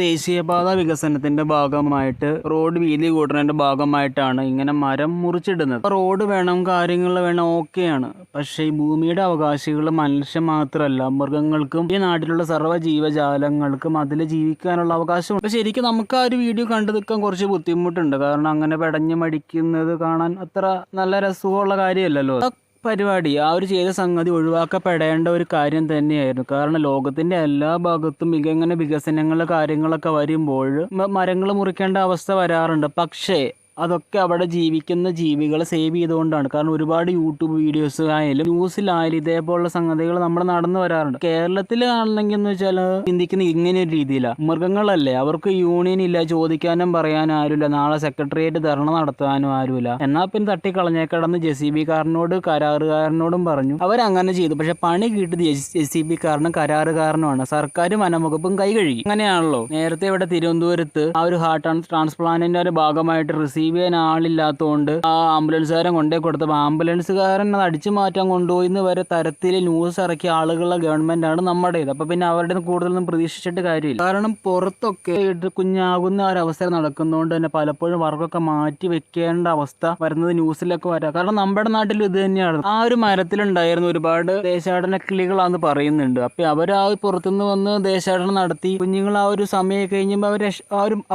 ദേശീയപാത വികസനത്തിന്റെ ഭാഗമായിട്ട് റോഡ് വീതി കൂട്ടുന്നതിന്റെ ഭാഗമായിട്ടാണ് ഇങ്ങനെ മരം മുറിച്ചിടുന്നത്. റോഡ് വേണം, കാര്യങ്ങൾ വേണം, ഓക്കെയാണ്. പക്ഷേ ഈ ഭൂമിയുടെ അവകാശികൾ മനുഷ്യൻ മാത്രമല്ല, മൃഗങ്ങൾക്കും ഈ നാട്ടിലുള്ള സർവ്വ ജീവജാലങ്ങൾക്കും അതിൽ ജീവിക്കാനുള്ള അവകാശമുണ്ട്. പക്ഷെ ശരിക്കും നമുക്ക് ആ ഒരു വീഡിയോ കണ്ടു നിൽക്കാൻ കുറച്ച് ബുദ്ധിമുട്ടുണ്ട്. കാരണം അങ്ങനെ പെടഞ്ഞു മടിക്കുന്നത് കാണാൻ അത്ര നല്ല രസമുള്ള കാര്യമല്ലല്ലോ. പരിപാടി ആ ഒരു ചെയ്ത സംഗതി ഒഴിവാക്കപ്പെടേണ്ട ഒരു കാര്യം തന്നെയായിരുന്നു. കാരണം ലോകത്തിന്റെ എല്ലാ ഭാഗത്തും ഇങ്ങനെ വികസനങ്ങൾ കാര്യങ്ങളൊക്കെ വരുമ്പോൾ മരങ്ങൾ മുറിക്കേണ്ട അവസ്ഥ വരാറുണ്ട്. പക്ഷേ അതൊക്കെ അവിടെ ജീവിക്കുന്ന ജീവികളെ സേവ് ചെയ്തുകൊണ്ടാണ്. കാരണം ഒരുപാട് യൂട്യൂബ് വീഡിയോസ് ആയാലും ന്യൂസിലായാലും ഇതേപോലുള്ള സംഗതികൾ നമ്മുടെ നടന്നു വരാറുണ്ട്. കേരളത്തിൽ ആണെങ്കിൽ എന്ന് വെച്ചാൽ ചിന്തിക്കുന്ന ഇങ്ങനെ ഒരു രീതിയിലാണ്. മൃഗങ്ങളല്ലേ, അവർക്ക് യൂണിയൻ ഇല്ല, ചോദിക്കാനും പറയാനും ആരുമില്ല, നാളെ സെക്രട്ടേറിയറ്റ് ധർണ നടത്താനും ആരുമില്ല. എന്നാൽ പിന്നെ തട്ടിക്കളഞ്ഞേക്കടന്ന് JCB കാരനോട് കരാറുകാരനോടും പറഞ്ഞു. അവരങ്ങനെ ചെയ്തു. പക്ഷെ പണി കിട്ടിയത് JCB കാരനും കരാറുകാരനുമാണ്. സർക്കാർ വനംവകുപ്പും കൈ കഴുകി. അങ്ങനെയാണല്ലോ. നേരത്തെ ഇവിടെ തിരുവനന്തപുരത്ത് ആ ഒരു ഹാർട്ട് ട്രാൻസ്പ്ലാന്റിന്റെ ഒരു ഭാഗമായിട്ട് റിസീവ് ചെയ്യാൻ ആളില്ലാത്തതുകൊണ്ട് ആ ആംബുലൻസുകാരൻ കൊണ്ടേ കൊടുത്തപ്പോൾ ആംബുലൻസുകാരൻ അത് അടിച്ചു മാറ്റാൻ കൊണ്ടുപോയിന്ന് വരെ തരത്തിൽ ന്യൂസ് ഇറക്കിയ ആളുകളുടെ ഗവൺമെന്റാണ് നമ്മുടേത്. അപ്പൊ പിന്നെ അവരുടെ കൂടുതലൊന്നും പ്രതീക്ഷിച്ചിട്ട് കാര്യമില്ല. കാരണം പുറത്തൊക്കെ കുഞ്ഞാകുന്ന ഒരു അവസരം നടക്കുന്നതുകൊണ്ട് തന്നെ പലപ്പോഴും വർക്കൊക്കെ മാറ്റി വെക്കേണ്ട അവസ്ഥ വരുന്നത് ന്യൂസിലൊക്കെ വരാം. കാരണം നമ്മുടെ നാട്ടിൽ ഇത് തന്നെയാണ്. ആ ഒരു മരത്തിലുണ്ടായിരുന്നു ഒരുപാട് ദേശാടന കിളികളാന്ന് പറയുന്നുണ്ട്. അപ്പൊ അവർ ആ പുറത്തുനിന്ന് വന്ന് ദേശാടനം നടത്തി കുഞ്ഞുങ്ങൾ ആ ഒരു സമയം കഴിഞ്ഞുമ്പോൾ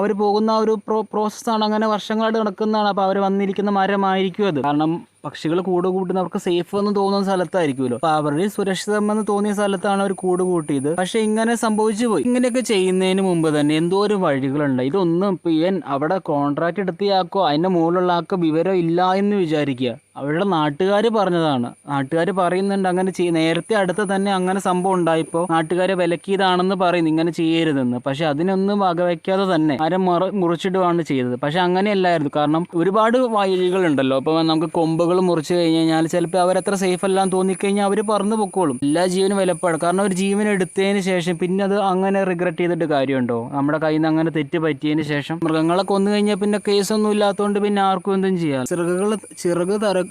അവർ പോകുന്ന ആ ഒരു പ്രോസസ്സാണ്. അങ്ങനെ വർഷങ്ങളായിട്ട് നടക്കുന്നതാണ്. അപ്പൊ അവർ വന്നിരിക്കുന്ന മരമായിരിക്കും അത്. കാരണം പക്ഷികൾ കൂട് കൂട്ടുന്നവർക്ക് സേഫ് എന്ന് തോന്നുന്ന സ്ഥലത്തായിരിക്കുമല്ലോ. അപ്പൊ അവരുടെ സുരക്ഷിതമെന്ന് തോന്നിയ സ്ഥലത്താണ് അവർ കൂട് കൂട്ടിയത്. പക്ഷെ ഇങ്ങനെ സംഭവിച്ചു പോയി. ഇങ്ങനെയൊക്കെ ചെയ്യുന്നതിന് മുമ്പ് തന്നെ എന്തോ ഒരു വഴികളുണ്ട്. ഇതൊന്നും ഇവൻ അവിടെ കോൺട്രാക്ട് എടുത്തിയാക്കോ അതിന്റെ മുകളിലുള്ള ആക്കോ വിവരം ഇല്ല എന്ന് വിചാരിക്കുക. അവരുടെ നാട്ടുകാർ പറഞ്ഞതാണ്. നാട്ടുകാർ പറയുന്നുണ്ട് അങ്ങനെ നേരത്തെ അടുത്ത് തന്നെ അങ്ങനെ സംഭവം ഉണ്ടായപ്പോൾ നാട്ടുകാരെ വിലക്കിയതാണെന്ന് പറയുന്നു, ഇങ്ങനെ ചെയ്യരുതെന്ന്. പക്ഷെ അതിനൊന്നും വകവയ്ക്കാതെ തന്നെ മരം മുറിച്ചിടുകയാണ് ചെയ്തത്. പക്ഷെ അങ്ങനെയല്ലായിരുന്നു. കാരണം ഒരുപാട് വഴികളുണ്ടല്ലോ. അപ്പൊ നമുക്ക് കൊമ്പുകൾ മുറിച്ചു കഴിഞ്ഞാൽ ചിലപ്പോൾ അവരത്ര സേഫ് അല്ലാന്ന് തോന്നിക്കഴിഞ്ഞാൽ അവർ പറന്നു പൊക്കോളും. എല്ലാ ജീവനും വിലപ്പാട്. കാരണം ഒരു ജീവൻ എടുത്തതിന് ശേഷം പിന്നെ അത് അങ്ങനെ റിഗ്രറ്റ് ചെയ്തിട്ട് കാര്യമുണ്ടോ? നമ്മുടെ കയ്യിൽ നിന്ന് അങ്ങനെ തെറ്റ് പറ്റിയതിന് ശേഷം മൃഗങ്ങളെ കൊന്നു കഴിഞ്ഞാൽ പിന്നെ കേസൊന്നും ഇല്ലാത്തതുകൊണ്ട് പിന്നെ ആർക്കും എന്തും ചെയ്യാം. ചിറക്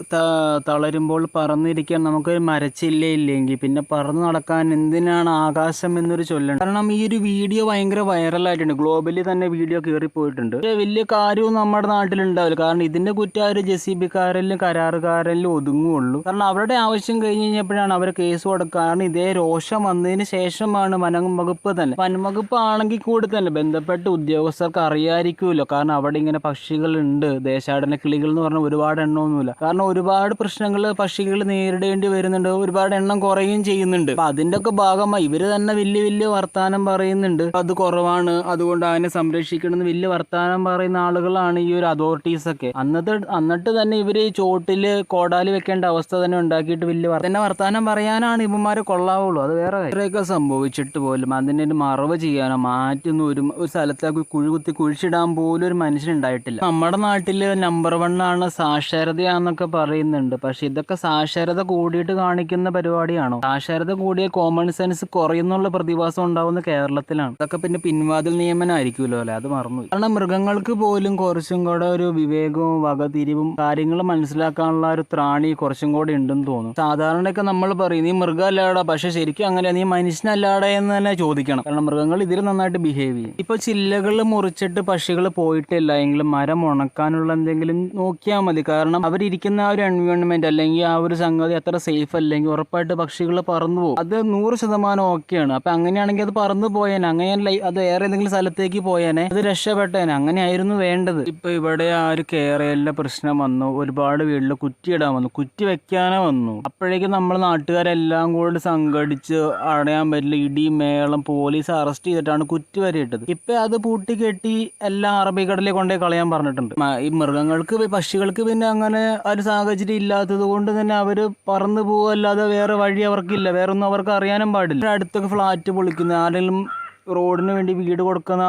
തളരുമ്പോൾ പറന്നിരിക്കാൻ നമുക്കൊരു മരച്ചില്ലയില്ലെങ്കിൽ പിന്നെ പറന്ന് നടക്കാൻ എന്തിനാണ് ആകാശം എന്നൊരു ചൊല്ലുണ്ട്. കാരണം ഈ ഒരു വീഡിയോ ഭയങ്കര വൈറലായിട്ടുണ്ട്. ഗ്ലോബലി തന്നെ വീഡിയോ കയറിപ്പോയിട്ടുണ്ട്. വലിയ കാര്യവും നമ്മുടെ നാട്ടിലുണ്ടാവില്ല. കാരണം ഇതിന്റെ കുറ്റം ഒരു JCB കാരനിലും കരാറുകാരനിലും ഒതുങ്ങുള്ളൂ. കാരണം അവരുടെ ആവശ്യം കഴിഞ്ഞ് കഴിഞ്ഞപ്പോഴാണ് അവർ കേസ് കൊടുക്കുക. കാരണം ഇതേ രോഷം വന്നതിന് ശേഷമാണ് വനംവകുപ്പ് തന്നെ. വനംവകുപ്പ് ആണെങ്കിൽ കൂടി തന്നെ ബന്ധപ്പെട്ട ഉദ്യോഗസ്ഥർക്ക് അറിയാതിരിക്കുമല്ലോ. കാരണം അവിടെ ഇങ്ങനെ പക്ഷികളുണ്ട്, ദേശാടന കിളികൾ എന്ന് പറഞ്ഞാൽ ഒരുപാട് എണ്ണമൊന്നുമില്ല. കാരണം ഒരുപാട് പ്രശ്നങ്ങൾ പക്ഷികൾ നേരിടേണ്ടി വരുന്നുണ്ട്. ഒരുപാട് എണ്ണം കുറയുകയും ചെയ്യുന്നുണ്ട്. അപ്പൊ അതിന്റെ ഒക്കെ ഭാഗമായി ഇവര് തന്നെ വലിയ വർത്താനം പറയുന്നുണ്ട്. അത് കുറവാണ്, അതുകൊണ്ട് അതിനെ സംരക്ഷിക്കണമെന്ന് വലിയ വർത്താനം പറയുന്ന ആളുകളാണ് ഈ ഒരു അതോറിറ്റീസ് ഒക്കെ. എന്നിട്ട് തന്നെ ഇവര് ചോട്ടില് കോടാലി വെക്കേണ്ട അവസ്ഥ തന്നെ ഉണ്ടാക്കിയിട്ട് വലിയ വർത്താനം പറയാനാണ് ഇവന്മാരെ കൊള്ളാവുള്ളൂ. അത് വേറെ ഇത്രയൊക്കെ സംഭവിച്ചിട്ട് പോലും അതിനെ മറവ് ചെയ്യാനോ മാറ്റൊന്നും ഒരു സ്ഥലത്തേക്ക് കുഴിച്ചിടാൻ പോലും ഒരു മനുഷ്യനുണ്ടായിട്ടില്ല. നമ്മുടെ നാട്ടില് നമ്പർ 1 ആണ് സാക്ഷരതയാന്നൊക്കെ പറയുന്നുണ്ട്. പക്ഷെ ഇതൊക്കെ സാക്ഷരത കൂടിയിട്ട് കാണിക്കുന്ന പരിപാടിയാണോ? സാക്ഷരത കൂടിയ കോമൺ സെൻസ് കുറയുന്നുള്ള പ്രതിഭാസം ഉണ്ടാവുന്ന കേരളത്തിലാണ്. ഇതൊക്കെ പിന്നെ പിൻവാതിൽ നിയമനമായിരിക്കുമല്ലോ അല്ലെ? അത് മറന്നു. കാരണം മൃഗങ്ങൾക്ക് പോലും കുറച്ചും കൂടെ ഒരു വിവേകവും വകതിരിവും കാര്യങ്ങൾ മനസ്സിലാക്കാനുള്ള ഒരു ത്രാണി കുറച്ചും കൂടെ ഉണ്ടെന്ന് തോന്നുന്നു. സാധാരണയൊക്കെ നമ്മൾ പറയും നീ മൃഗമല്ലാടാ, പക്ഷെ ശരിക്കും അങ്ങനെ നീ മനുഷ്യനല്ലാടാ എന്ന് തന്നെ ചോദിക്കണം. കാരണം മൃഗങ്ങൾ ഇതിൽ നന്നായിട്ട് ബിഹേവ് ചെയ്യും. ഇപ്പൊ ചില്ലകൾ മുറിച്ചിട്ട് പക്ഷികൾ പോയിട്ടില്ല എങ്കിലും മരം ഉണക്കാനുള്ള എന്തെങ്കിലും നോക്കിയാൽ മതി. കാരണം അവരിയ്ക്കുന്ന ആ ഒരു എൻവയോൺമെന്റ് അല്ലെങ്കിൽ ആ ഒരു സംഗതി അത്ര സേഫ് അല്ലെങ്കിൽ ഉറപ്പായിട്ട് പക്ഷികൾ പറന്നു പോകും. അത് 100% ഓക്കെയാണ്. അപ്പൊ അങ്ങനെയാണെങ്കിൽ അത് പറന്നു പോയേനെ. അങ്ങനെയല്ല അത് വേറെ ഏതെങ്കിലും സ്ഥലത്തേക്ക് പോയേനെ, അത് രക്ഷപ്പെട്ടേനെ. അങ്ങനെയായിരുന്നു വേണ്ടത്. ഇപ്പൊ ഇവിടെ ആ ഒരു കേരള പ്രശ്നം വന്നു. ഒരുപാട് വീട്ടിൽ കുറ്റിയിടാൻ വന്നു, കുറ്റി വെക്കാനേ വന്നു. അപ്പോഴേക്കും നമ്മൾ നാട്ടുകാരെല്ലാം കൂടി സംഘടിച്ച് അടയാൻ പറ്റില്ല, ഇടി മേളം പോലീസ് അറസ്റ്റ് ചെയ്തിട്ടാണ് കുറ്റി വരെ ഇട്ടത്. ഇപ്പൊ അത് പൂട്ടിക്കെട്ടി എല്ലാം അറബിക്കടലിൽ കൊണ്ടേ കളയാൻ പറഞ്ഞിട്ടുണ്ട്. ഈ മൃഗങ്ങൾക്ക് പക്ഷികൾക്ക് പിന്നെ അങ്ങനെ ഒരു സാഹചര്യം ഇല്ലാത്തത് കൊണ്ട് തന്നെ അവര് പറന്നു പോവല്ലാതെ വേറെ വഴി അവർക്കില്ല. വേറെ ഒന്നും അവർക്ക് അറിയാനും പാടില്ല. അടുത്തൊക്കെ ഫ്ലാറ്റ് പൊളിക്കുന്ന ആരെങ്കിലും റോഡിന് വേണ്ടി വീട് കൊടുക്കുന്ന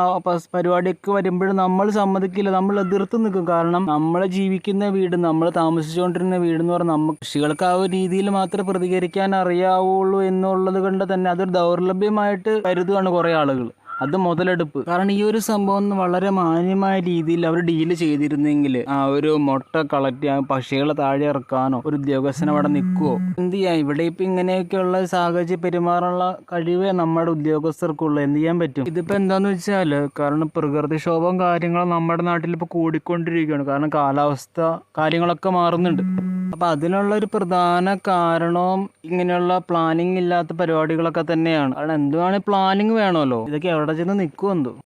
പരിപാടിയൊക്കെ വരുമ്പോഴും നമ്മൾ സമ്മതിക്കില്ല, നമ്മൾ എതിർത്ത് നിൽക്കും. കാരണം നമ്മൾ ജീവിക്കുന്ന വീട്, നമ്മൾ താമസിച്ചുകൊണ്ടിരുന്ന വീട് എന്ന് പറഞ്ഞാൽ നമുക്ക് കൃഷികൾക്ക് ആ ഒരു രീതിയിൽ മാത്രമേ പ്രതികരിക്കാൻ അറിയാവുള്ളൂ എന്നുള്ളത് കൊണ്ട് തന്നെ അതൊരു ദൗർലഭ്യമായിട്ട് കരുതുകയാണ് കുറേ ആളുകൾ. അത് മുതലെടുപ്പ്. കാരണം ഈ ഒരു സംഭവം വളരെ മാന്യമായ രീതിയിൽ അവർ ഡീല് ചെയ്തിരുന്നെങ്കിൽ ആ ഒരു മുട്ട കളക്ട് ചെയ്യാൻ പക്ഷികളെ താഴെ ഇറക്കാനോ ഒരു ഉദ്യോഗസ്ഥൻ അവിടെ നിൽക്കുവോ എന്ത് ചെയ്യാം. ഇവിടെ ഇപ്പൊ ഇങ്ങനെയൊക്കെയുള്ള സാഹചര്യം പെരുമാറാനുള്ള കഴിവേ നമ്മുടെ ഉദ്യോഗസ്ഥർക്കുള്ളൂ. എന്ത് ചെയ്യാൻ പറ്റും? ഇതിപ്പോ എന്താന്ന് വെച്ചാല് കാരണം പ്രകൃതിക്ഷോഭം കാര്യങ്ങളും നമ്മുടെ നാട്ടിൽ ഇപ്പൊ കൂടിക്കൊണ്ടിരിക്കുകയാണ്. കാരണം കാലാവസ്ഥ കാര്യങ്ങളൊക്കെ മാറുന്നുണ്ട്. അപ്പൊ അതിനുള്ള ഒരു പ്രധാന കാരണവും ഇങ്ങനെയുള്ള പ്ലാനിങ് ഇല്ലാത്ത പരിപാടികളൊക്കെ തന്നെയാണ്. കാരണം എന്തുവാണ് പ്ലാനിങ് വേണമല്ലോ. ഇതൊക്കെ എവിടെ ചെന്ന് നിൽക്കുമെന്തോ.